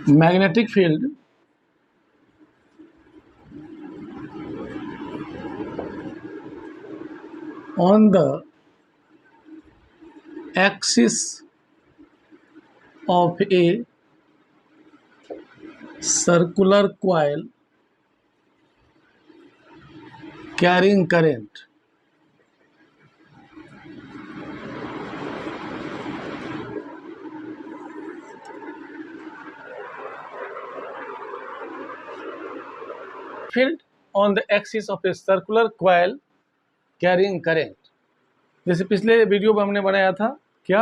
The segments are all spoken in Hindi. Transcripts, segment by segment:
magnetic field on the axis of a circular coil carrying current field on the axis of a circular coil carrying current। जैसे पिछले वीडियो में हमने बनाया था क्या,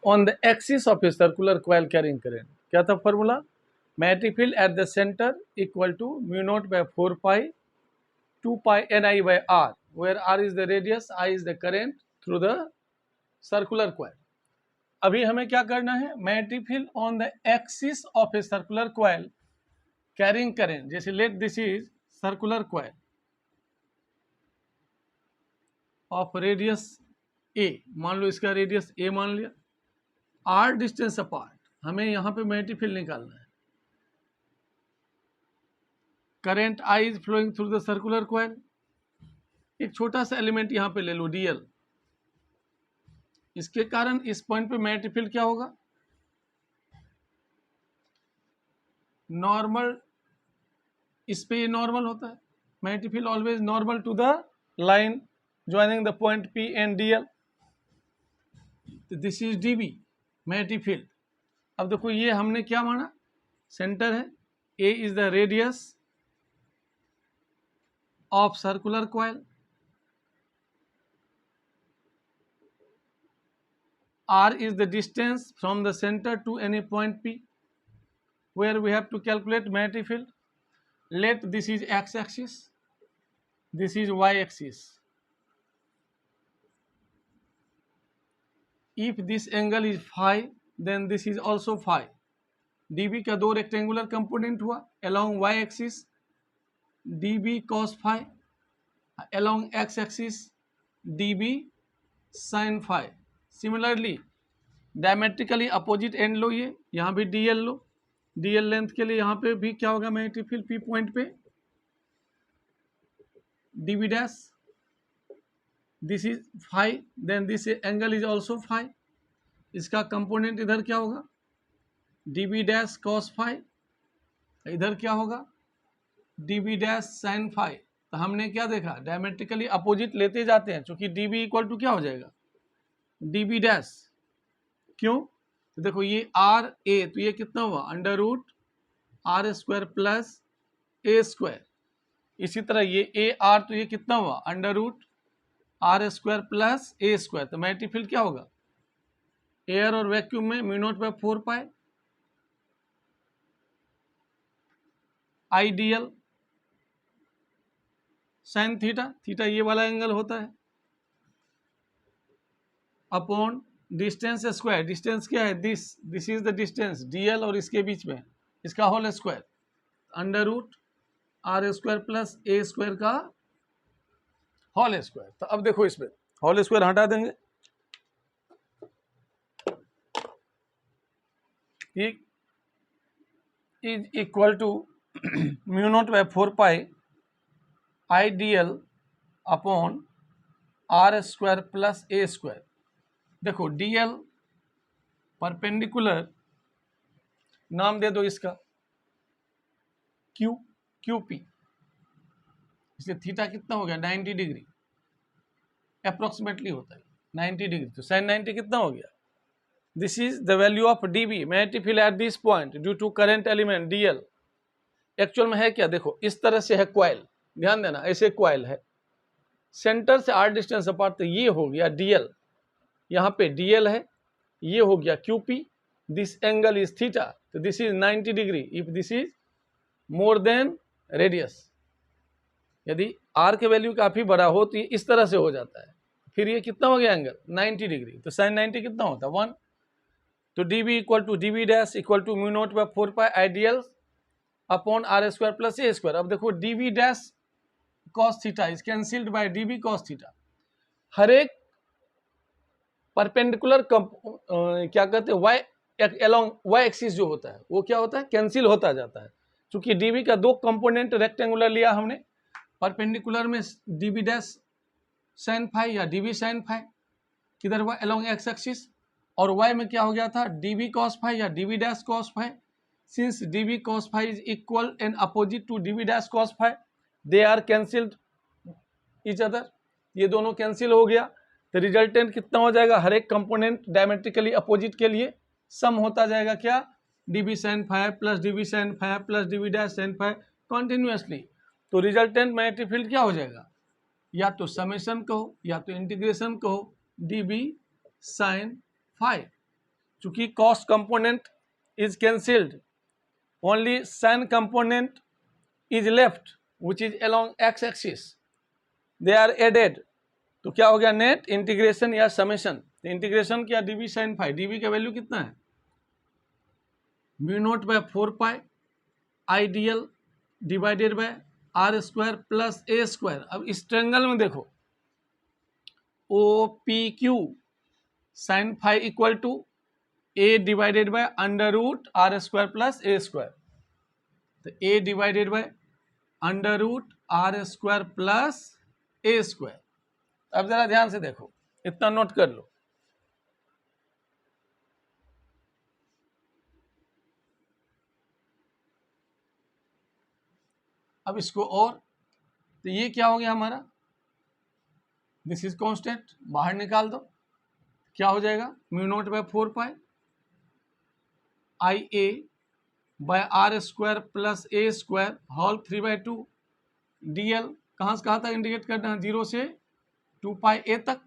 on the axis of a circular coil carrying current, क्या था formula, magnetic field at the centre equal to mu not bye 4 pi 2 pi N I by R, where R is the radius, I is the current through the circular coil. अभी हमें क्या करना है, magnetic field on the axis of a circular coil carrying current. जैसे let this is circular coil of radius ए, मान लो इसका रेडियस ए मान लिया, आर डिस्टेंस अपार्ट, हमें यहाँ पे मैग्नेटिक फील्ड निकालना है। Current I is flowing through the circular coil, एक छोटा सा एलिमेंट यहाँ पे ले लो डीएल, इसके कारण इस पॉइंट पे मैग्नेटिक फील्ड क्या होगा, नॉर्मल, इस पे ये नॉर्मल होता है, magnetic field always normal to the line joining the point P and DL, this is DB magnetic field. अब देखो ये हमने क्या माना, सेंटर है, A is the radius of circular coil, r is the distance from the center to any point P where we have to calculate magnetic field. Let this is x axis, this is y axis. If this angle is phi, then this is also phi. dB का दो रेक्टेंगुलर कंपोनेंट हुआ, along y axis dB cos phi, along x axis dB sin phi. Similarly diametrically opposite and low, ये यहाँ भी डीएल लो, डीएल लेंथ के लिए यहाँ पे भी क्या होगा, मैग्नेटिक फील्ड पी पॉइंट पे dB dash, this is phi, then this angle is also phi, इसका कंपोनेंट इधर क्या होगा, डीबी डैश कॉस फाई, इधर क्या होगा, डीबी डैश साइन फाई। तो हमने क्या देखा, डायमेट्रिकली अपोजिट लेते जाते हैं, चूंकि डीबी इक्वल टू क्या हो जाएगा, डीबी डैश, क्यों, तो देखो ये आर ए, तो ये कितना हुआ, under root are square plus A square, इसी तरह ये ए आर, तो ये कितना हुआ, under root are square plus A square. तो मैग्नेटिक फील्ड क्या होगा, एयर और वैक्यूम में mu not bye 4 pi I d l sine theta, theta ये वाला एंगल होता है, अपॉन डिस्टेंस स्क्वायर, डिस्टेंस क्या है, this is the distance dl और इसके बीच में, इसका whole square, under root are square plus A square का होल स्क्वायर। तो अब देखो इसमें होल स्क्वायर हटा देंगे, ये is equal to mu not bye 4 pi I d l upon are square plus A square. देखो डीएल परपेंडिकुलर, नाम दे दो इसका क्यू पी, इसलिए थीटा कितना हो गया, 90 डिग्री अप्रोक्सीमेटली होता है 90 डिग्री, तो साइन 90 कितना हो गया, this is the value of dB magnetic field at this point due to current element dl. Actual में है क्या, देखो इस तरह से है क्वाइल, ध्यान देना, ऐसे क्वाइल है, सेंटर से आर डिस्टेंस अपार्ट, तो ये हो गया डीएल, यहाँ पे डीएल है, ये हो गया QP, this angle is theta, तो this is 90 degree if this is more than radius. यदि आर के वैल्यू काफी बड़ा हो तो ये इस तरह से हो जाता है, फिर ये कितना हो गया एंगल 90 डिग्री, तो साइन 90 कितना होता है 1, तो DB equal to dB dash equal to mu not bye 4 pi I DL upon are square plus A square. अब देखो DB dash cos theta is cancelled by DB cos theta, हर एक परपेंडिकुलर क्या कहते हैं, वाई एक एलोंग वाई एक्सिस जो होता है वो क्या होता है, कैंसिल होता जाता है। चूंकि डीबी का दो कंपोनेंट रेक्टेंगुलर लिया हमने, परपेंडिकुलर में डीबी डैश साइन फाई या डीबी साइन फाई, किधर हुआ एलोंग एक्स एक्सिस, और वाई में क्या हो गया था, डीबी कॉस फाई या dB dash cos phi. Since dB cos phi is equal and opposite to dB dash cos phi, they are cancelled each other, ये दोनों कैंसिल हो गया। तो रिजल्टेंट कितना हो जाएगा, हर एक कंपोनेंट डायमेट्रिकली अपोजिट के लिए सम होता जाएगा क्या, dB sine phi plus dB sine phi plus dB dash sine phi continuously. तो रिजल्टेंट मैग्नेटिक फील्ड क्या हो जाएगा, या तो समेशन कहो या तो इंटीग्रेशन कहो डीबी साइन फाई। चूंकि cos component is cancelled, only sine component is left which is along x axis, they are added. तो क्या हो गया, नेट इंटीग्रेशन या समेशन। इंटीग्रेशन क्या, डीबी साइन फाई, डीबी का वैल्यू कितना है, mu naught by 4 pi I d l divided by are square plus A square. अब इस ट्रायंगल में देखो, O P Q sine phi equal to A divided by under root are square plus A square. तो A divided by under root are square plus A square. अब जरा ध्यान से देखो, इतना नोट कर लो, अब इसको और, तो ये क्या हो गया हमारा, दिस इज कांस्टेंट, बाहर निकाल दो, क्या हो जाएगा, mu naught by 4 pi I a by are square plus A square whole 3/2 d l. कहाँ से कहाँ तक इंडिकेट करना है, 0 से 2 पाई ए तक,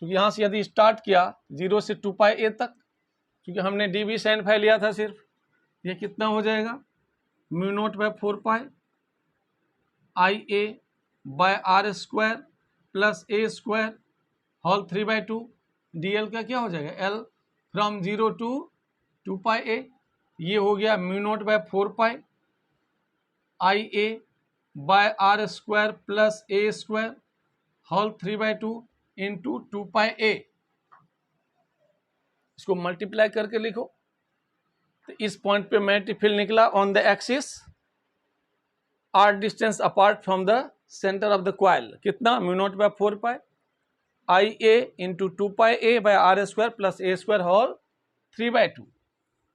क्योंकि यहाँ से यदि स्टार्ट किया 0 से 2 पाई ए तक, क्योंकि हमने डी बी साइन फाई लिया था सिर्फ, ये कितना हो जाएगा, mu naught by 4 pi I a by are square plus A square whole 3/2 d l का क्या हो जाएगा, l from 0 to 2 pi a. ये हो गया mu naught by 4 pi I a by are square plus A square whole 3/2 into 2 pi a. इसको मल्टीप्लाई करके लिखो, तो इस पॉइंट पे मैग्नेटिक फील्ड निकला on the axis r distance apart from the centre of the coil, कितना, mu naught by 4 pi I A into 2 pi A by are square plus A square whole 3/2।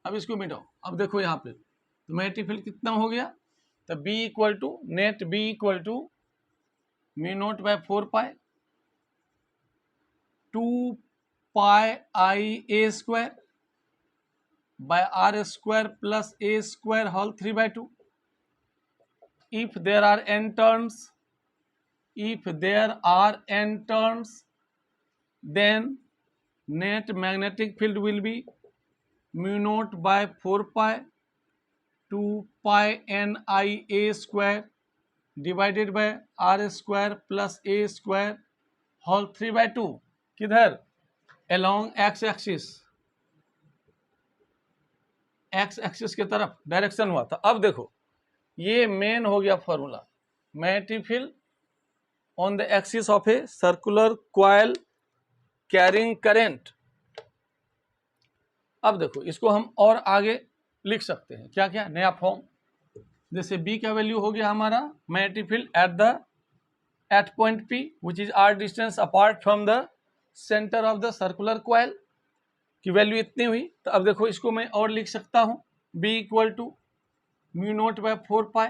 अब इसको मिटाओ, अब देखो यहाँ पे तो मैग्नेटिक फील्ड कितना हो गया, तो B equal to net B equal to mu naught by 4 pi 2 pi I A square by are square plus A square whole 3/2। if there are n terms, then net magnetic field will be mu naught by 4 pi 2 pi n I a square divided by r square plus a square whole 3/2। किधर, along x axis, x axis के तरफ डायरेक्शन हुआ था। अब देखो ये मेन हो गया formula, magnetic field on the axis of a circular coil carrying current. अब देखो इसको हम और आगे लिख सकते हैं, क्या क्या नया फॉर्म, जैसे B का वैल्यू हो गया हमारा magnetic field at point P which is r distance apart from the centre of the circular coil की वैल्यू इतनी हुई। तो अब देखो इसको मैं और लिख सकता हूं, B equal to mu naught by 4 pi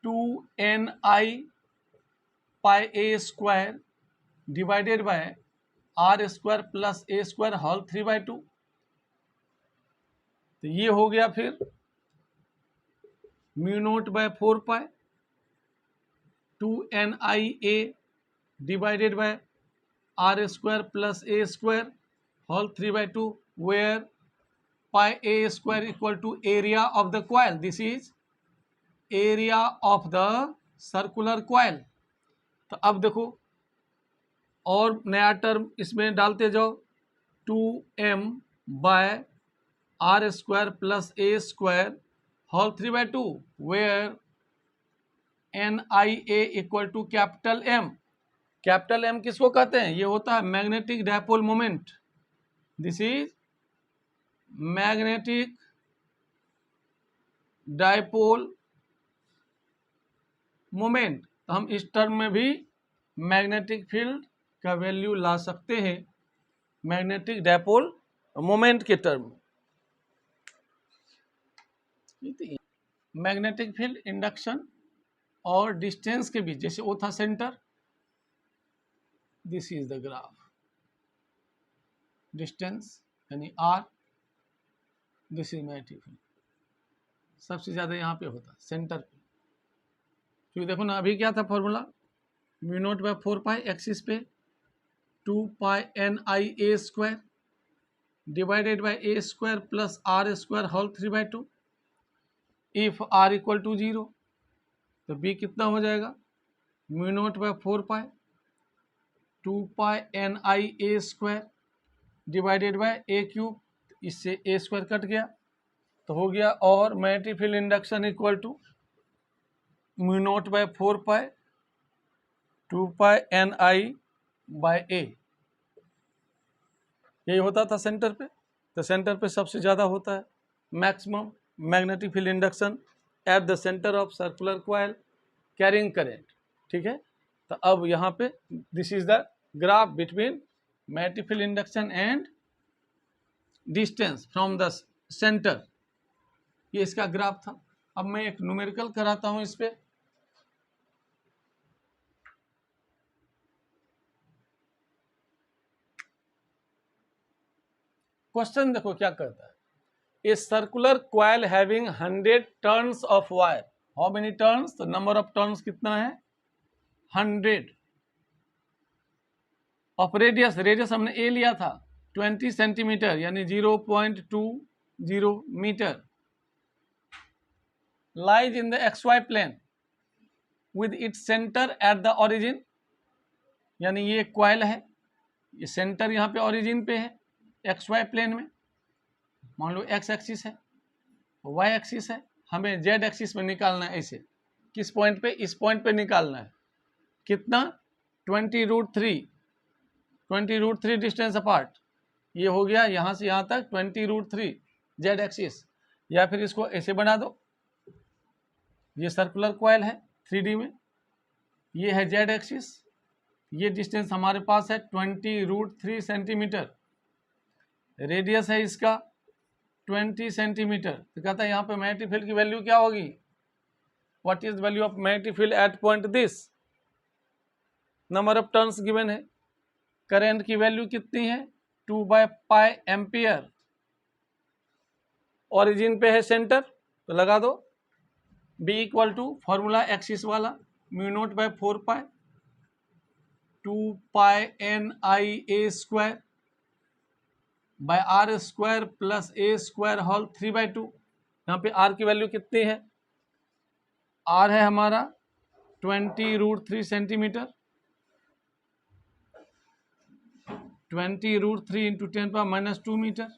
2 n I pi a square divided by are square plus A square whole 3/2। तो ये हो गया फिर mu naught by 4 pi 2 n I a divided by are square plus A square whole 3/2 where pi a square equal to area of the coil, this is area of the circular coil। तो अब देखो और नया टर्म इसमें डालते जाओ, 2m by are square plus A square whole 3/2 where n I a equal to capital M. Capital M किसको कहते हैं, ये होता है magnetic dipole moment, this is magnetic dipole moment. तो हम इस टर्म में भी मैग्नेटिक फील्ड का वैल्यू ला सकते हैं मैग्नेटिक डायपोल मोमेंट के टर्म। मैग्नेटिक फील्ड इंडक्शन और डिस्टेंस के बीच, जैसे वो था centre, this is the graph, distance यानी r, this is magnetic field. सबसे ज्यादा यहाँ पे होता सेंटर पे, क्योंकि देखो ना अभी क्या था formula, mu not bye 4 pi axis पे 2 pi N I A square divided by A square plus R square whole 3/2। If R equal to 0 तो बी कितना हो जाएगा, mu not bye 4 pi 2 pi N I A square divided by A cube, इससे ए स्क्वायर कट गया तो हो गया, और magnetic field induction equal to mu not bye 4 pi 2 pi N I bye ए। यही होता था सेंटर पे। तो सेंटर पे सबसे ज़्यादा होता है maximum magnetic field induction eight the centre of circular coil carrying current. ठीक है, तो अब यहाँ पे this is the graph between magnetic field induction and distance from the centre, ये इसका ग्राफ था। अब मैं एक न्यूमेरिकल कराता हूँ इस पे। क्वेश्चन देखो क्या कहता है, ए circular coil having 100 turns of wire, how many turns, तो नंबर ऑफ टर्न्स कितना है 100 ऑफ रेडियस, रेडियस हमने ए लिया था 20 सेंटीमीटर यानी 0.20 metre, lies in the XY plane with its centre at the origin, यानी ये कॉइल है, ये सेंटर यहाँ पे ओरिजिन पे है XY प्लेन में, मान लो x एक्सिस है y एक्सिस है, हमें z एक्सिस में निकालना है। ऐसे किस पॉइंट पे, इस पॉइंट पे निकालना है, कितना 20√3 डिस्टेंस अपार्ट, ये हो गया यहाँ से यहाँ तक 20√3 z एक्सिस, या फिर इसको ऐसे बना दो, ये सर्कुलर कॉइल है 3D में, ये है z एक्सिस, ये डिस्टेंस हमारे पास है 20√3 सेंटीमीटर, रेडियस है इसका 20 सेंटीमीटर। तो कहता है यहाँ पे मैग्नेटिक फील्ड की वैल्यू क्या होगी, what is value of magnetic field at point this, number of turns given है, करंट की वैल्यू कितनी है 2/पाई एम्पियर, ओरिजिन पे है सेंटर, तो लगा दो B equal to formula axis वाला mu not bye 4 pi 2 pi N I A square by are square plus A square whole 3/2। यहाँ पे आर की वैल्यू कितनी है, आर है हमारा 20√3 सेंटीमीटर, 20√3 इंटू 10⁻² मीटर,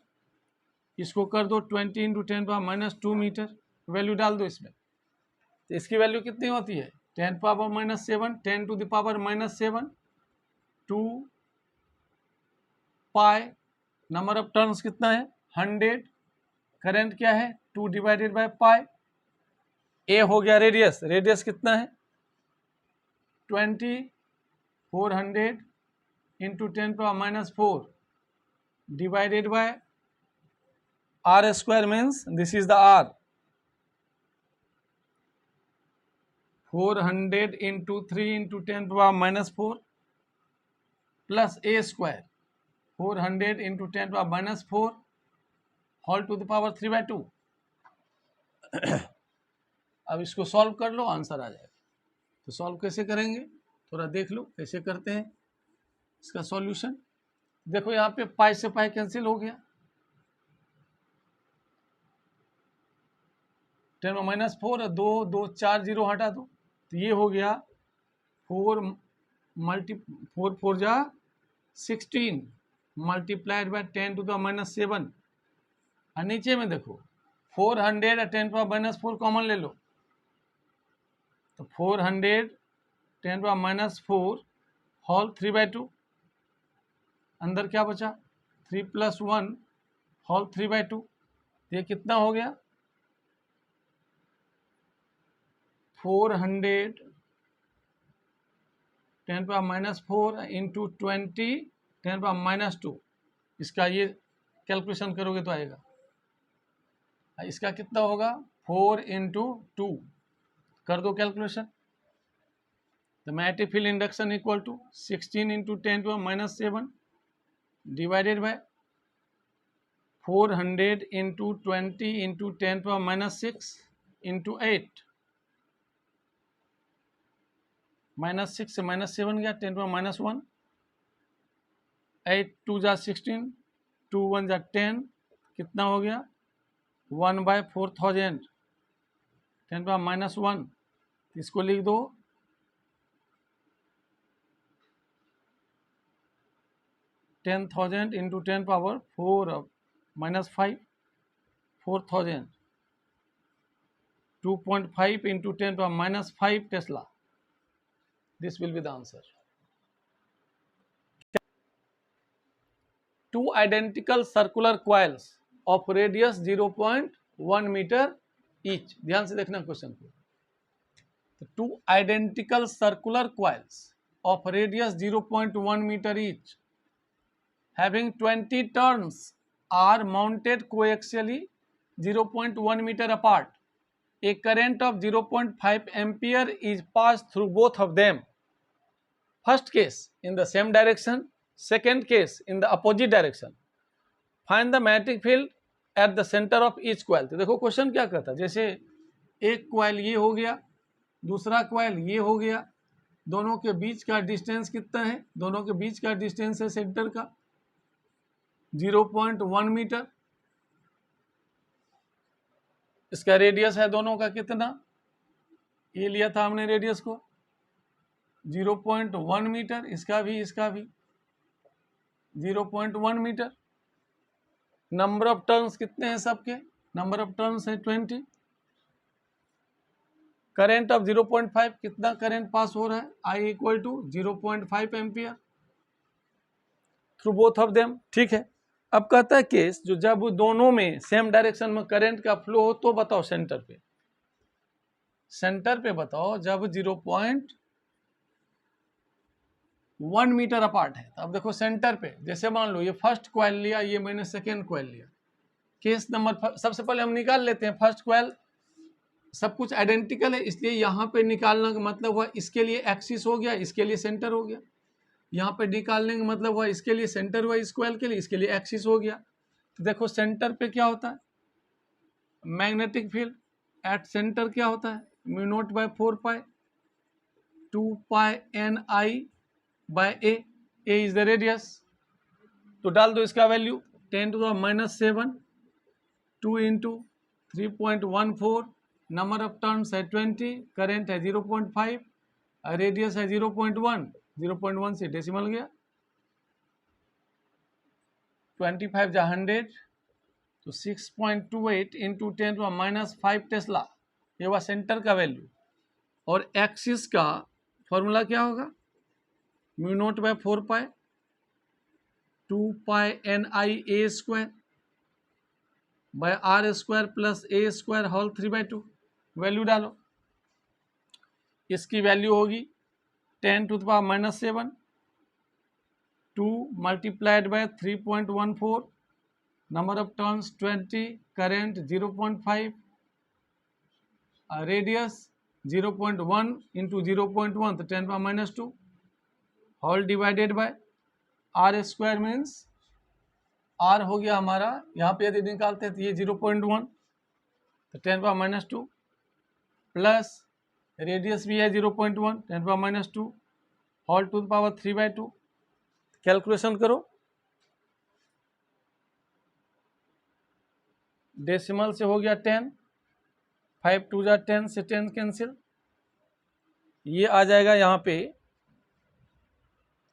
इसको कर दो 20 इंटू 10⁻² मीटर, वैल्यू डाल दो इसमें, तो इसकी वैल्यू कितनी होती है 10⁻⁻7, 10⁻⁻7 2 पाई, नंबर ऑफ टर्न्स कितना है 100, करंट क्या है 2 डिवाइडेड बाय पाई, ए हो गया रेडियस, रेडियस कितना है 20, 400 into 10⁻⁴ divided by are square means this is the r, 400 into 3 into 10⁻⁴ plus A square 400 into 10⁻⁴ whole to the power 3/2। अब इसको सॉल्व कर लो, आंसर आ जाएगा। तो सॉल्व कैसे करेंगे थोड़ा देख लो कैसे करते हैं इसका सॉल्यूशन। देखो यहाँ पे पाई से पाई कैंसिल हो गया, 10⁻⁴, 2 2 4 0 हटा दो, तो ये हो गया 4 4 जा 16 मल्टीप्लाइड बाय 10⁻⁷। और नीचे में देखो 400 और 10⁻⁴ कॉमन ले लो, तो 400 10⁻⁴ होल 3/2, अंदर क्या बचा 3 + 1 होल 3/2, ये कितना हो गया 400 10⁻⁴ इंटू 20 10⁻²। इसका ये कैलकुलेशन करोगे तो आएगा, इसका कितना होगा 4 × 2, कर दो calculation. The magnetic field induction equal to 16 × 10⁻⁷ divided by 400 × 20 × 10⁻6 into 8, -6 से -7 गया 10⁻1, 8 2 × 16, 2 1 × 10, कितना हो गया 1/4000 10⁻1, इसको लिख दो 10,000 × 10⁻4 -5 4000 2.5 × 10⁻5 Tesla. This will be the answer. Two identical circular coils of radius 0.1 meter each. ध्यान से देखना क्वेश्चन को. Two identical circular coils of radius 0.1 meter each, having 20 turns, are mounted coaxially 0.1 meter apart. A current of 0.5 ampere is passed through both of them. First case in the same direction, second case in the opposite direction. Find the magnetic field at the center of each coil. तो देखो क्वेश्चन क्या कहता है, जैसे एक कॉइल ये हो गया, दूसरा कॉइल ये हो गया, दोनों के बीच का डिस्टेंस कितना है, दोनों के बीच का डिस्टेंस है सेंटर का 0.1 मीटर। इसका रेडियस है दोनों का कितना, ये लिया था हमने रेडियस को 0.1 मीटर, इसका भी 0.1 मीटर। नंबर ऑफ टर्न्स कितने हैं सबके, नंबर ऑफ टर्न्स है 20। करंट ऑफ 0.5, कितना करंट पास हो रहा है, I = 0.5 ampere through both of them. ठीक है, अब कहता है केस जो जब दोनों में सेम डायरेक्शन में करंट का फ्लो हो तो बताओ सेंटर पे बताओ जब 0.1 मीटर अपार्ट है। अब देखो सेंटर पे, जैसे मान लो ये फर्स्ट कॉइल लिया, ये मैंने सेकेंड कॉइल लिया, केस नंबर सबसे पहले हम निकाल लेते हैं फर्स्ट कॉइल, सब कुछ आइडेंटिकल है इसलिए यहाँ पे निकालने का मतलब हुआ इसके लिए एक्सिस हो गया, इसके लिए सेंटर हो गया। यहाँ पे निकालने का मतलब हुआ इसके लिए सेंटर हुआ, इस कॉइल के लिए, इसके लिए एक्सिस हो गया। तो देखो सेंटर पे क्या होता है, मैग्नेटिक फील्ड एट सेंटर क्या होता है μ0/4π 2πNI/a, a is the radius. तो डाल दो इसका वैल्यू 10⁻⁷, 2 × 3.14, नंबर ऑफ टर्न्स है 20, करंट है 0.5, रेडियस है 0.1, 0.1 से डेसिमल गया, 25 × 100 तो 6.28 × 10⁻5 टेस्ला, ये हुआ सेंटर का वैल्यू। और एक्सिस का फॉर्मूला क्या होगा μ0/4π 2πNIa² bye r² plus a² whole 3/2। Value डालो, इसकी वैल्यू होगी 10⁻⁷, 2 × 3.14, number of turns 20, current 0.5, radius 0.1 × 0.1 तो 10⁻² whole divided by r² means r हो गया हमारा, यहाँ पे यदि निकालते हैं तो ये 0.1 तो 10⁻² प्लस रेडियस भी है 0.1 10⁻² whole to the power 3/2। Calculation करो, डेसिमल से हो गया 10, 5 2 × 10 से 10 कैंसिल, ये आ जाएगा यहाँ पे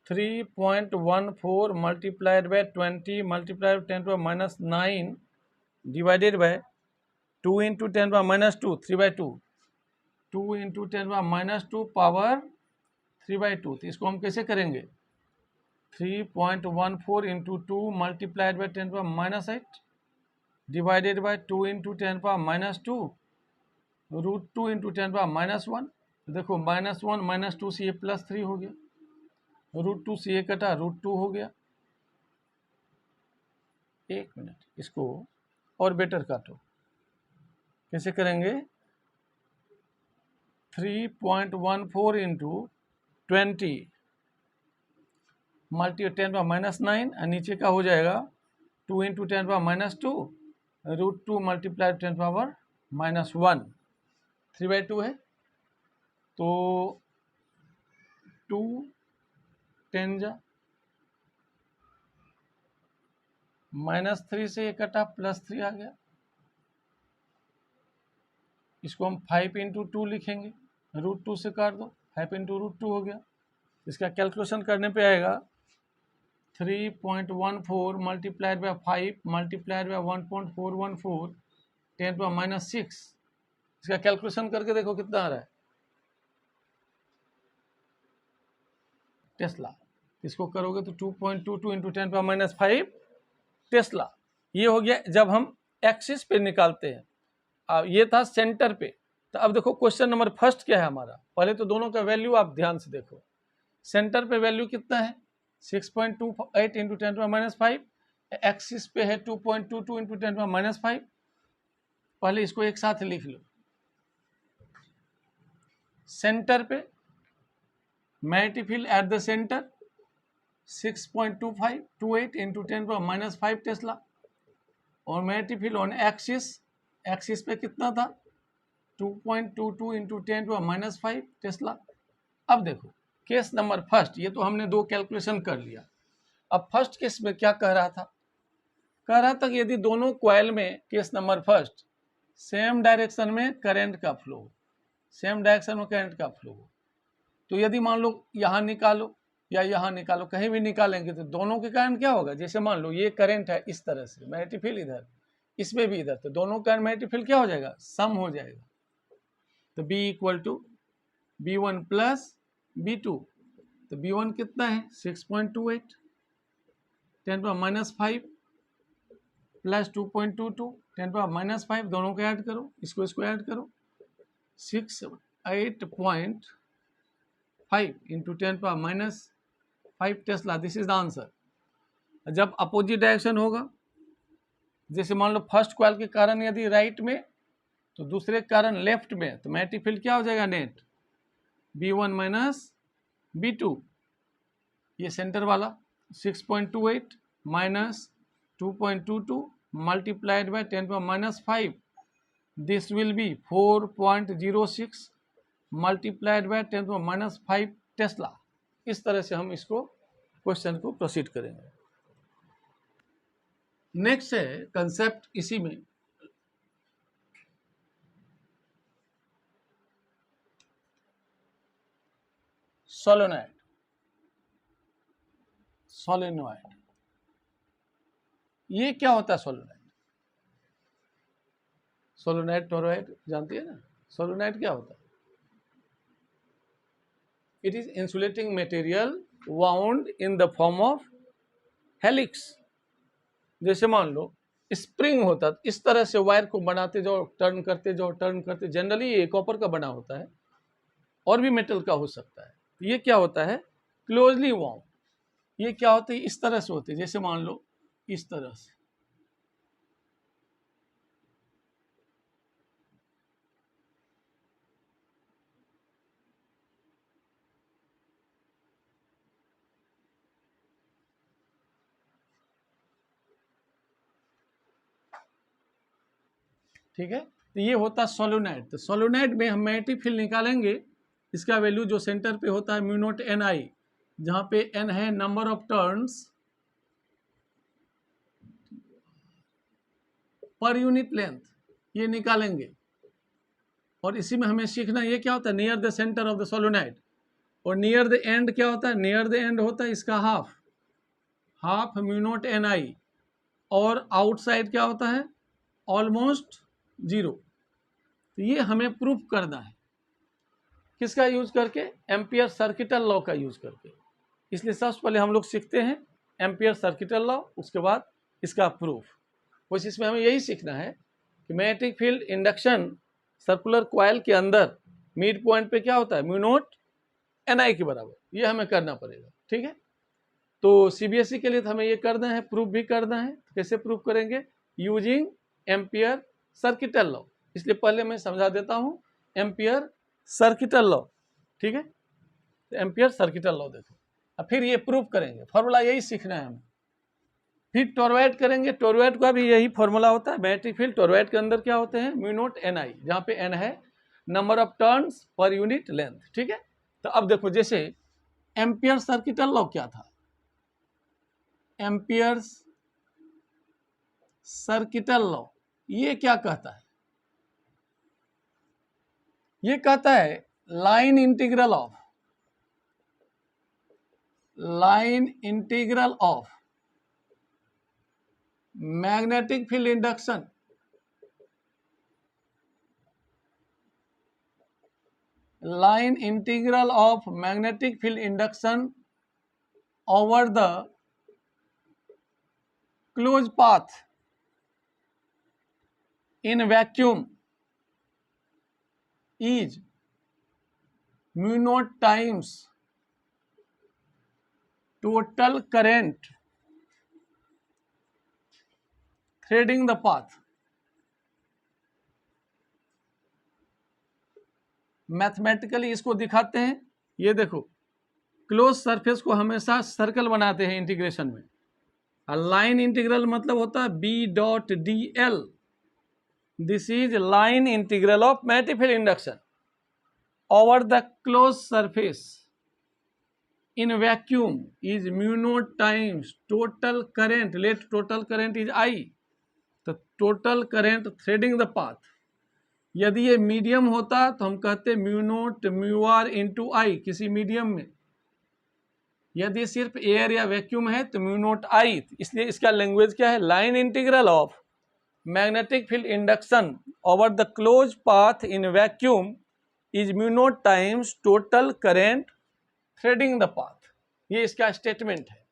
3.14 multiplied by 20 multiplied 10⁻9 divided by 2 × 10⁻2 3/2, 2 × 10⁻2 power 3/2। तो इसको हम कैसे करेंगे, 3.14 into 2 multiplied by 10 power minus 8 divided by 2 into 10 power minus 2 root 2 into 10 power minus 1। देखो माइनस 1 माइनस 2 से ये प्लस 3 हो गया, रूट 2 से ये कटा रूट 2 हो गया। एक मिनट, इसको और बेटर काटो, कैसे करेंगे? 3.14 इंटू 20 मल्टी 10 पावर माइनस 9 और नीचे का हो जाएगा 2 into 10 power minus 2 root 2 multiply 10 power minus 1। 3/2 है तो 2 10 जा माइनस 3 से ये कटा प्लस 3 आ गया। इसको हम 5 इंटू 2 लिखेंगे, रूट 2 से काट दो, 5 इंटू रूट 2 हो गया। इसका कैलकुलेशन करने पे आएगा 3.14 multiplied by 5 multiplied by 1.414 10 power minus 6। इसका कैलकुलेशन करके देखो कितना आ रहा है टेस्ला। इसको करोगे तो 2.22 इंटू 10 पावर माइनस 5 टेस्ला। ये हो गया जब हम एक्सिस पे निकालते हैं। अब ये था सेंटर पे। तो अब देखो क्वेश्चन नंबर फर्स्ट क्या है हमारा। पहले तो दोनों का वैल्यू आप ध्यान से देखो। सेंटर पे वैल्यू कितना है 6.28 इंटू 10 पावर माइनस 5, एक्सिस पे है 2.22 इंटू 10 पावर माइनस 5। पहले इसको एक साथ लिख लो। सेंटर पे magnetic field at the centre 6.2528 into 10 power minus 5 tesla, और मैटिफिल ऑन एक्सिस, एक्सिस पे कितना था 2.22 इंटू 10 पावर माइनस 5 टेस्ला। अब देखो केस नंबर फर्स्ट, ये तो हमने दो कैलकुलेशन कर लिया। अब फर्स्ट केस में क्या कह रहा था? कह रहा था कि यदि दोनों कॉइल में case number first sem direction में करंट का फ्लो हो, सेम डायरेक्शन में करंट का फ्लो हो, तो यदि मान लो यहाँ निकालो या यहाँ निकालो, कहीं भी निकालेंगे तो दोनों के कारण क्या होगा? जैसे मान लो ये करंट है इस तरह से, मैग्नेटिक इधर, इसमें भी इधर, तो दोनों का मैग्नेटिक क्या हो जाएगा? सम हो जाएगा। तो B equal to B1 plus B2। तो B1 कितना है 6.28 10 power minus 5 plus 2.22 10 power minus 5, दोनों को ऐड करो, इसको ऐड करो, 68.5 into 10 power minus 5 Tesla. This is the answer. जब अपोजिट डायरेक्शन होगा, जैसे मान लो फर्स्ट कॉइल के कारण यदि राइट में तो दूसरे कारण लेफ्ट में, तो मैग्नेटिक फील्ड क्या हो जाएगा? Net B1 minus B2। ये सेंटर वाला 6.28 minus 2.22 multiplied by 10 power minus 5, this will be 4.06 multiplied by 10 power minus 5 Tesla. इस तरह से हम इसको क्वेश्चन को प्रोसीड करेंगे। नेक्स्ट है कंसेप्ट इसी में, सोलेनॉइड। सोलेनॉइड ये क्या होता है? सोलेनॉइड, सोलेनॉइड टोरॉइड जानती है ना? सोलेनॉइड क्या होता है? It is insulating material wound in the form of helix. जैसे मान लो स्प्रिंग होता है, इस तरह से वायर को बनाते जाओ, टर्न करते जाओ, टर्न करते, जनरली ये कॉपर का बना होता है और भी मेटल का हो सकता है। ये क्या होता है? Closely wound. ये क्या होते है? इस तरह से होते हैं, जैसे मान लो इस तरह से। ठीक है, तो ये होता है सोलेनॉइड। तो सोलेनॉइड में हम मैग्नेटिक फील्ड निकालेंगे, इसका वैल्यू जो सेंटर पे होता है म्यू नॉट एन आई, जहां पे एन है number of turns per unit length, ये निकालेंगे। और इसी में हमें सीखना ये क्या होता है? Near the centre of the solenoid. और नियर द एंड क्या होता है? नियर द एंड होता है इसका हाफ म्यू नॉट एन आई, और आउटसाइड क्या होता है? Almost zero. तो ये हमें प्रूफ करना है, किसका यूज करके? एम्पियर सर्किटल लॉ का यूज करके। इसलिए सबसे पहले हम लोग सीखते हैं एम्पियर सर्किटल लॉ, उसके बाद इसका प्रूफ। बस इसमें हमें यही सीखना है कि magnetic field induction circular coil के अंदर मिड पॉइंट पे क्या होता है, म्यू नॉट NI के बराबर, ये हमें करना पड़ेगा। ठीक है, तो CBSE के लिए तो हमें ये करना है, प्रूफ भी करना है। तो कैसे प्रूफ करेंगे, यूजिंग एम्पियर सर्किटल लॉ। इसलिए पहले मैं समझा देता हूँ एम्पियर सर्किटल लॉ। ठीक है, तो एम्पियर सर्किटल लॉ देखो, अब फिर ये प्रूफ करेंगे, फॉर्मूला यही सीखना है हमें। फिर टोरॉइड करेंगे, टोरॉइड का भी यही फॉर्मूला होता है। मैग्नेटिक फील्ड टोरॉइड के अंदर क्या होते हैं, म्यू नॉट NI, जहाँ पे N है number of turns per unit length. ठीक है, तो अब देखो जैसे एम्पियर सर्किटल लॉ क्या था, एम्पियर सर्किटल लॉ ये क्या कहता है, ये कहता है line integral of magnetic field induction line integral of magnetic field induction over the closed path in vacuum is mu naught times total current threading the path। Mathematically इसको दिखाते हैं, ये देखो क्लोज सरफेस को हमेशा सर्कल बनाते हैं इंटीग्रेशन में। लाइन इंटीग्रल मतलब होता है B.dl, this is line integral of magnetic field induction over the close surface in vacuum is mu naught times total current, let total current is I, तो total current threading the path. यदि ये मीडियम होता तो हम कहते mu naught mu R into I किसी मीडियम में। यदि सिर्फ एयर या वैक्यूम है तो म्यू नॉट आई। इसलिए इसका लैंग्वेज क्या है, line integral of magnetic field induction over the close path in vacuum is mu naught times total current threading the path. ये इसका स्टेटमेंट है।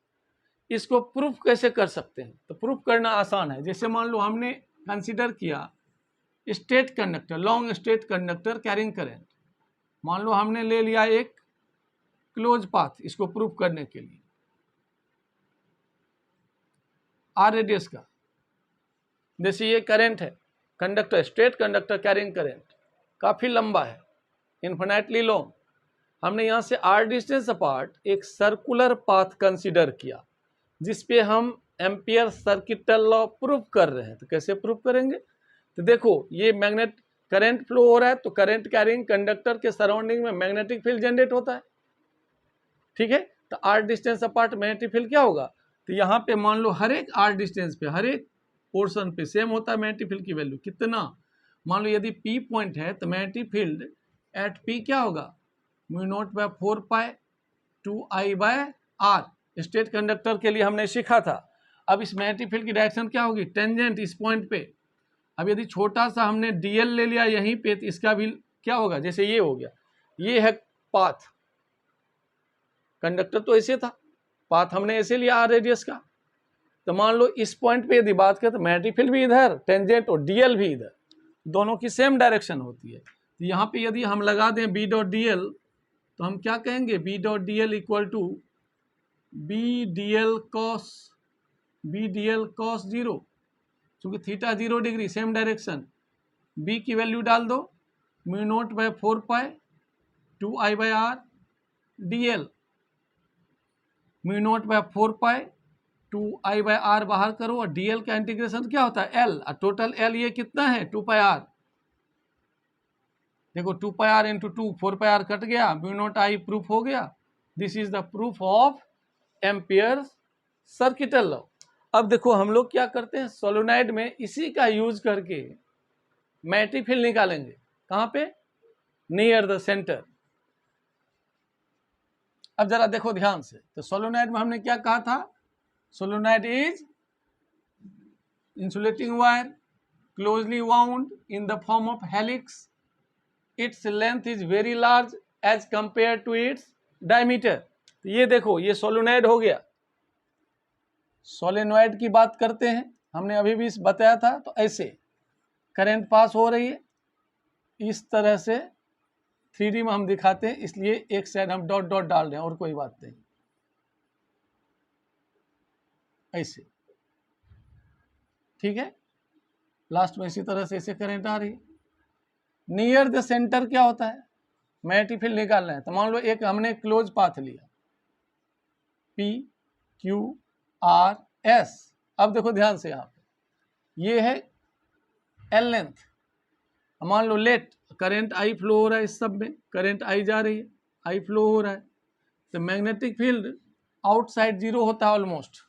इसको प्रूफ कैसे कर सकते हैं, तो प्रूफ करना आसान है। जैसे मान लो हमने कंसीडर किया state conductor, long state conductor carrying current, मान लो हमने ले लिया एक क्लोज पाथ, इसको प्रूफ करने के लिए R रेडियस का। जैसे ये करंट है, conductor, straight conductor carrying current काफ़ी लंबा है, इन्फिनिटली लॉन्ग। हमने यहाँ से R डिस्टेंस अपार्ट एक सर्कुलर पाथ कंसीडर किया, जिस पे हम एम्पियर सर्किटल लॉ प्रूफ कर रहे हैं। तो कैसे प्रूफ करेंगे, तो देखो ये मैग्नेट करंट फ्लो हो रहा है, तो करंट कैरिंग कंडक्टर के सराउंडिंग में मैग्नेटिक फील्ड जनरेट होता है। ठीक है, तो R distance apart magnetic field क्या होगा, तो यहाँ पे मान लो हर एक R डिस्टेंस पे, हर एक पोर्शन पे सेम होता है मैग्नेटिक फील्ड की वैल्यू कितना। मान लो यदि P पॉइंट है तो मैग्नेटिक फील्ड एट P क्या होगा, mu not bye 4 pi 2I bye R। Straight conductor के लिए हमने सीखा था। अब इस मैग्नेटिक फील्ड की डायरेक्शन क्या होगी, टेंजेंट इस पॉइंट पे। अब यदि छोटा सा हमने DL ले लिया यहीं पे, तो इसका भी क्या होगा, जैसे ये हो गया, ये है पाथ, कंडक्टर तो ऐसे था, पाथ हमने ऐसे लिया R रेडियस का। तो मान लो इस पॉइंट पे यदि बात करें तो मैग्नेटिक फील्ड भी इधर, टेंजेंट और DL भी इधर, दोनों की सेम डायरेक्शन होती है। तो यहाँ पे यदि हम लगा दें B.dl, तो हम क्या कहेंगे, B.dl equal to B.dl cos 0, क्योंकि theta 0 degree same direction. B की वैल्यू डाल दो, mu not bye 4 pi 2I bye R DL, म्यू not bye 4 pi 2I bye R बाहर करो, और DL का इंटीग्रेशन क्या होता है L, और टोटल L ये कितना है 2 पाई R। देखो 2 पाई R इंटू 2, 4 पाई R कट गया, म्यू नॉट I प्रूफ हो गया। This is the proof of ampere circuital law. अब देखो हम लोग क्या करते हैं, सोलेनोइड में इसी का यूज करके मैग्नेटिक फील्ड निकालेंगे। कहाँ पे, नियर द सेंटर। अब जरा देखो ध्यान से, तो सोलेनोइड में हमने क्या कहा था, solenoid is insulating wire closely wound in the form of helix, its length is very large as compare to its diameter. तो ये देखो ये सोलेनॉइड हो गया। सोलेनॉइड की बात करते हैं, हमने अभी भी बताया था। तो ऐसे करंट पास हो रही है, इस तरह से 3D में हम दिखाते हैं, इसलिए एक साइड हम डॉट डॉट डाल रहे हैं और कोई बात नहीं। ऐसे ठीक है, लास्ट में इसी तरह से ऐसे करंट आ रही है। नियर द सेंटर क्या होता है, मैग्नेटिक फील्ड निकाल रहे हैं। तो मान लो एक हमने क्लोज पाथ लिया, P Q R S। अब देखो ध्यान से, यहाँ पे ये है L लेंथ। मान लो लेट करंट I फ्लो हो रहा है, इस सब में करंट I जा रही है, I फ्लो हो रहा है। तो मैग्नेटिक फील्ड आउटसाइड जीरो होता है ऑलमोस्ट।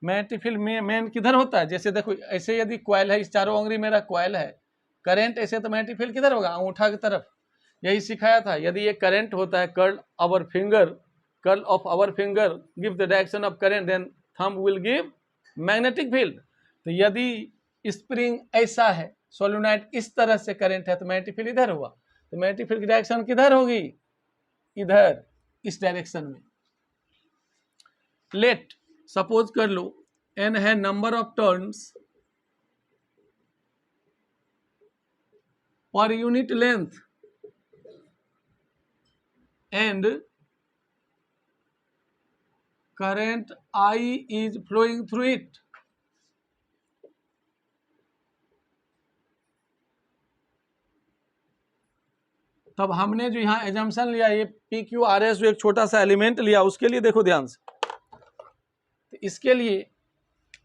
मैग्नेटिक फील्ड में मेन किधर होता है, जैसे देखो ऐसे यदि कॉइल है, इस चारों अंगुली मेरा कॉइल है, करंट ऐसे, तो मैग्नेटिक फील्ड किधर होगा, अंगूठा की तरफ। यही सिखाया था, यदि ये करंट होता है, curl of our finger give the direction of current, then thumb will give magnetic field. तो यदि स्प्रिंग ऐसा है, सोलेनॉइड इस तरह से करंट है, तो मैग्नेटिक फील्ड इधर हुआ। तो मैग्नेटिक फील्ड की डायरेक्शन किधर होगी, इधर, इस डायरेक्शन में। लेट सपोज कर लो n है number of turns per unit length and current I is flowing through it। तब हमने जो यहाँ एजम्पशन लिया, ये PQRS जो एक छोटा सा एलिमेंट लिया, उसके लिए देखो ध्यान से। तो इसके लिए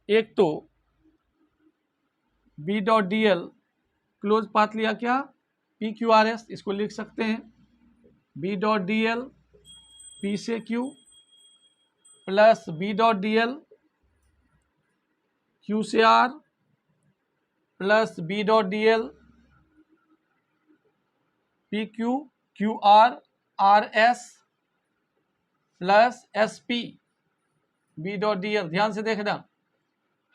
एक तो B dot DL close path लिया, क्या PQRS, इसको लिख सकते हैं B डॉट DL P से Q plus B dot DL Q से R plus B dot DL PQ QR RS plus SP B dot DL। ध्यान से देखना,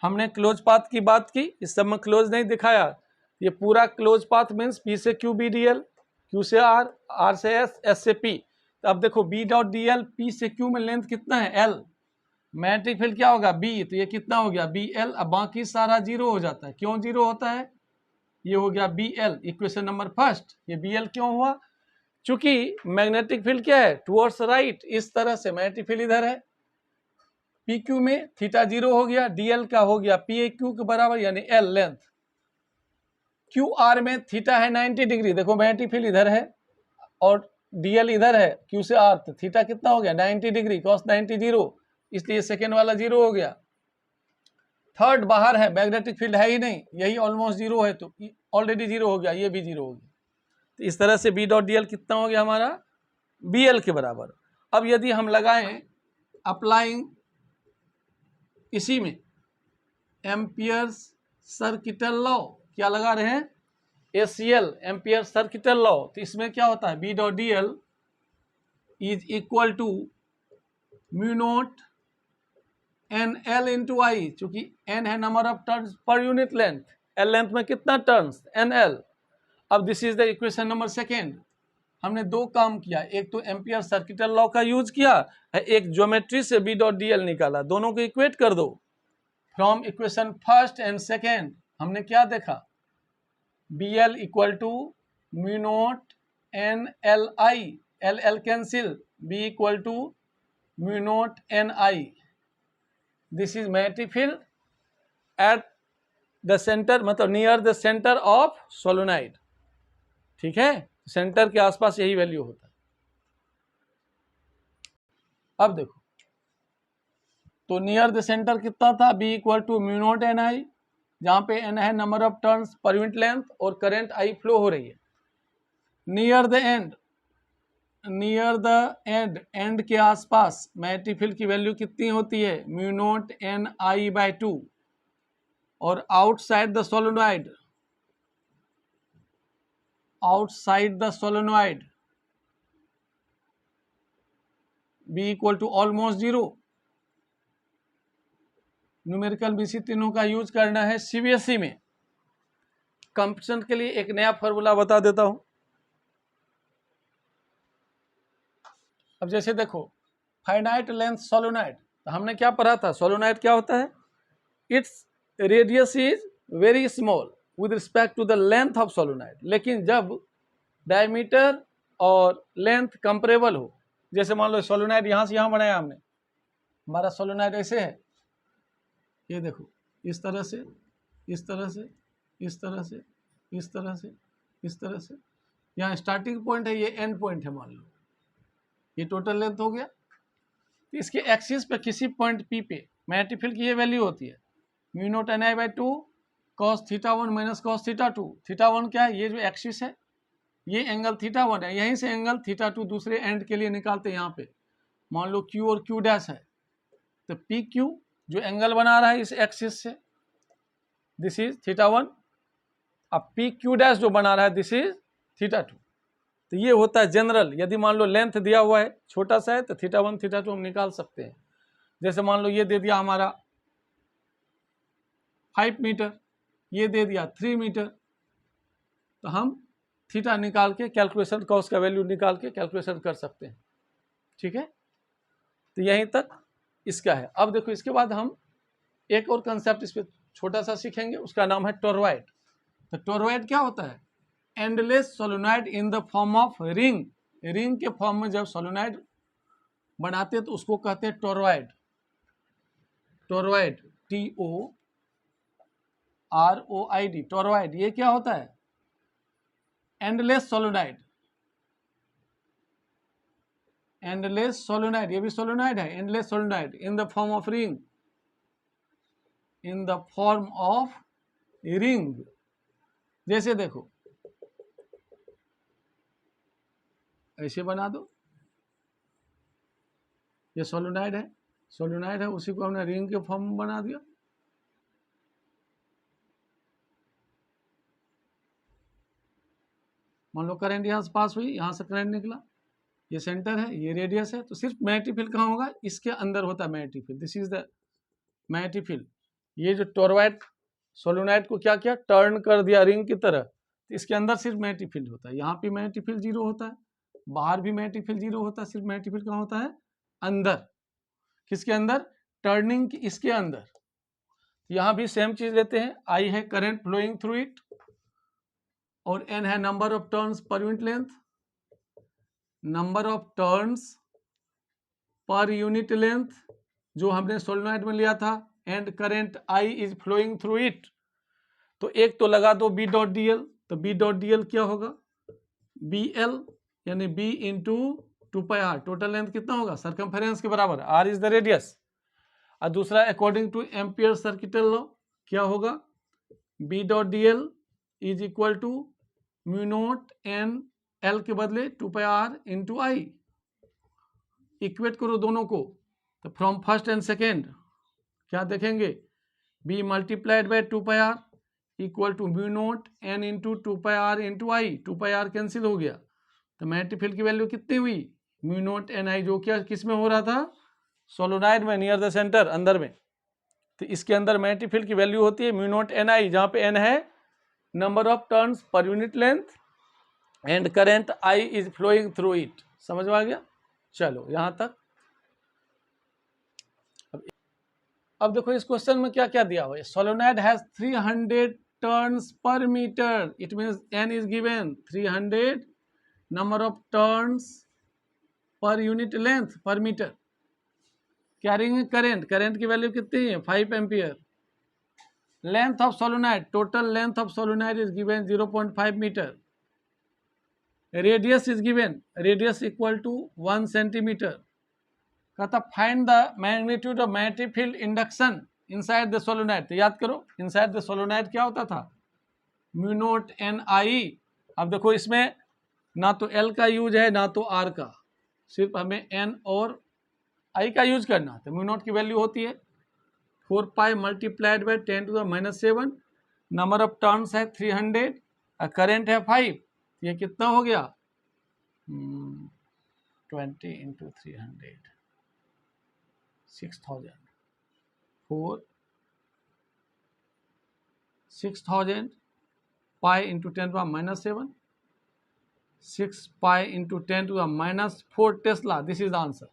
हमने क्लोज पाथ की बात की, इस सब में क्लोज नहीं दिखाया। ये पूरा क्लोज पाथ मीन्स P से Q B DL, Q से R, R से S, S से P। तो अब देखो B डॉट DL P से Q में लेंथ कितना है, L। मैग्नेटिक फील्ड क्या होगा, B, तो ये कितना हो गया BL। अब बाकी सारा जीरो हो जाता है। क्यों जीरो होता है, ये हो गया BL, इक्वेशन नंबर फर्स्ट। ये BL क्यों हुआ, चूंकि मैग्नेटिक फील्ड क्या है, टुवर्ड्स राइट, इस तरह से मैग्नेटिक फील्ड इधर है। PQ में थीटा जीरो हो गया, DL का हो गया PAQ के बराबर, यानी L लेंथ। QR में थीटा है 90 डिग्री, देखो मैग्नेटिक फील्ड इधर है और DL इधर है, Q से R, तो थीटा कितना हो गया 90 डिग्री, cos 90 जीरो, इसलिए सेकेंड वाला जीरो हो गया। थर्ड बाहर है, मैग्नेटिक फील्ड है ही नहीं, यही ऑलमोस्ट जीरो है, तो ऑलरेडी जीरो हो गया, ये भी जीरो हो गया। तो इस तरह से B डॉट DL कितना हो गया हमारा, BL के बराबर। अब यदि हम लगाएं अप्लाइंग इसी में एम्पियर्स सर्किटल लॉ, क्या लगा रहे हैं, ACL एम्पियर सर्किटल लॉ। तो इसमें क्या होता है, B dot DL is equal to mu naught NL into I, चूंकि N है number of turns per unit length, L length में कितना टर्न्स, NL। अब this is the equation number second. हमने दो काम किया, एक तो एम्पियर सर्किटल लॉ का यूज किया, एक ज्योमेट्री से B डॉट DL निकाला, दोनों को इक्वेट कर दो। From equation first and second हमने क्या देखा, BL equal to mu naught NLI, LL cancel, B equal to mu naught NI। This is magnetic field at the centre, मतलब near the centre of solenoid. ठीक है, सेंटर के आसपास यही वैल्यू होता है। अब देखो, तो नियर द सेंटर कितना था, B equal to mu naught NI, जहां पे N है number of turns per unit length और करंट I फ्लो हो रही है। Near the end, near the end, end के आसपास मैग्नेटिक फील्ड की वैल्यू कितनी होती है, म्यू नॉट NI/2। और outside the solenoid, outside the solenoid B equal to almost zero. Numerical BC तीनों का यूज करना है CBSE में। कंपटीशन के लिए एक नया फॉर्मूला बता देता हूं। अब जैसे देखो, फाइनाइट लेंथ सोलोनाइड, तो हमने क्या पढ़ा था, सोलोनाइड क्या होता है, its radius is very small with respect to the length of solenoid, लेकिन जब डायमीटर और लेंथ कंपेरेबल हो, जैसे मान लो सोलोनाइड यहाँ से यहाँ बनाया हमने, हमारा सोलोनाइड ऐसे है, ये देखो इस तरह से, इस तरह से, इस तरह से, इस तरह से, इस तरह से, यहाँ स्टार्टिंग पॉइंट है, ये एंड पॉइंट है, मान लो ये टोटल लेंथ हो गया। तो इसके एक्सिस पे किसी पॉइंट पी पे मैग्नेटिक फील्ड की ये वैल्यू होती है mu naught N I by 2 cos theta 1 minus cos theta 2। Theta 1 क्या है, ये जो एक्सिस है, ये एंगल थीटा 1 है, यहीं से एंगल थीटा 2 दूसरे एंड के लिए निकालते हैं। यहाँ पे मान लो क्यू और क्यू डैश है, तो पी क्यू जो एंगल बना रहा है इस एक्सिस से, दिस इज थीटा 1, अब पी क्यू डैश जो बना रहा है दिस इज थीटा 2। तो ये होता है जनरल, यदि मान लो लेंथ दिया हुआ है छोटा सा है तो थीटा 1 थीटा 2 हम निकाल सकते हैं। जैसे मान लो ये दे दिया हमारा 5 मीटर, ये दे दिया 3 मीटर, तो हम थीटा निकाल के कैलकुलेशन कॉस का वैल्यू निकाल के कैलकुलेशन कर सकते हैं। ठीक है, तो यहीं तक इसका है। अब देखो इसके बाद हम एक और कंसेप्ट इस पर छोटा सा सीखेंगे, उसका नाम है टोरॉइड। तो टोरॉइड क्या होता है, endless solenoid in the form of ring, ring के फॉर्म में जब सोलोनाइड बनाते हैं तो उसको कहते हैं टोरॉइड। टोरॉइड TOROID, टोरॉइड ये क्या होता है, एंडलेस सोलोनाइड, एंडलेस सोलोनाइड, ये भी सोलोनाइड है, endless solenoid in the form of ring, in the form of ring. जैसे देखो ऐसे बना दो, ये सोलोनाइड है, सोलोनाइड है, उसी को हमने रिंग के फॉर्म में बना दिया। मान लो करंट यहाँ से पास हुई, यहाँ से करंट निकला, ये सेंटर है, ये रेडियस है, तो सिर्फ मैग्नेटिक फील्ड कहाँ होगा, इसके अंदर होता है magnetic field, this is the magnetic field. ये जो टोरॉइड सोलोनाइड को क्या किया, टर्न कर दिया रिंग की तरह, तो इसके अंदर सिर्फ मैग्नेटिक फील्ड होता है। यहाँ पे मैग्नेटिक फील्ड 0 होता है, बाहर भी मैग्नेटिक फील्ड 0 होता है, सिर्फ मैग्नेटिक फील्ड कहाँ होता है, अंदर। किसके अंदर, टर्निंग इसके अंदर। यहाँ भी सेम चीज लेते हैं, आई है करंट फ्लोइंग थ्रू इट, और एन है number of turns per unit length, number of turns per unit length जो हमने सोलेनॉइड में लिया था, and current I is flowing through it. तो एक तो लगा दो बी डॉट डी एल, तो बी डॉट डी एल क्या होगा, बी एल यानी B into 2πr, total length कितना होगा, सर्कमफेरेंस के बराबर, आर इज द रेडियस। और दूसरा according to Ampere circuital law क्या होगा, B dot D L is equal to mu naught N L के बदले 2πr इंटू आई। इक्वेट करो दोनों को, तो फ्रॉम फर्स्ट एंड सेकेंड क्या देखेंगे, B multiplied by 2πr equal to mu naught N into 2πr into I, 2πr cancel हो गया, तो मैग्नेटिक फील्ड की वैल्यू कितनी हुई, म्यू नॉट एन आई, जो क्या किस में हो रहा था, सोलोनाइड में, नियर द सेंटर, अंदर में। तो इसके अंदर मैग्नेटिक फील्ड की वैल्यू होती है म्यू नॉट एन आई, जहाँ पे एन है number of turns per unit length, and current I is flowing through it. समझ में आ गया, चलो यहाँ तक। अब देखो इस क्वेश्चन में क्या क्या दिया हुआ है, solenoid has 300 turns per metre, it means N is given 300 number of turns per unit length per metre, carrying current, current की वैल्यू कितनी है 5 ampere, length of solenoid, total length of solenoid is given 0.5 metre, radius is given, radius equal to 1 centimetre. कहता find the magnitude of magnetic field induction inside the solenoid. तो याद करो इनसाइड द सोलोनाइड क्या होता था, म्यू नॉट एन आई। अब देखो इसमें ना तो एल का यूज है ना तो आर का, सिर्फ हमें एन और आई का यूज करना। तो म्यू नॉट की वैल्यू होती है 4π multiplied by 10⁻⁷, number of turns है 300, करंट है 5, ये कितना हो गया 20 into 300, 6000, 6000 pi into 10⁻⁷, 6π into 10⁻⁴ tesla, this is the answer.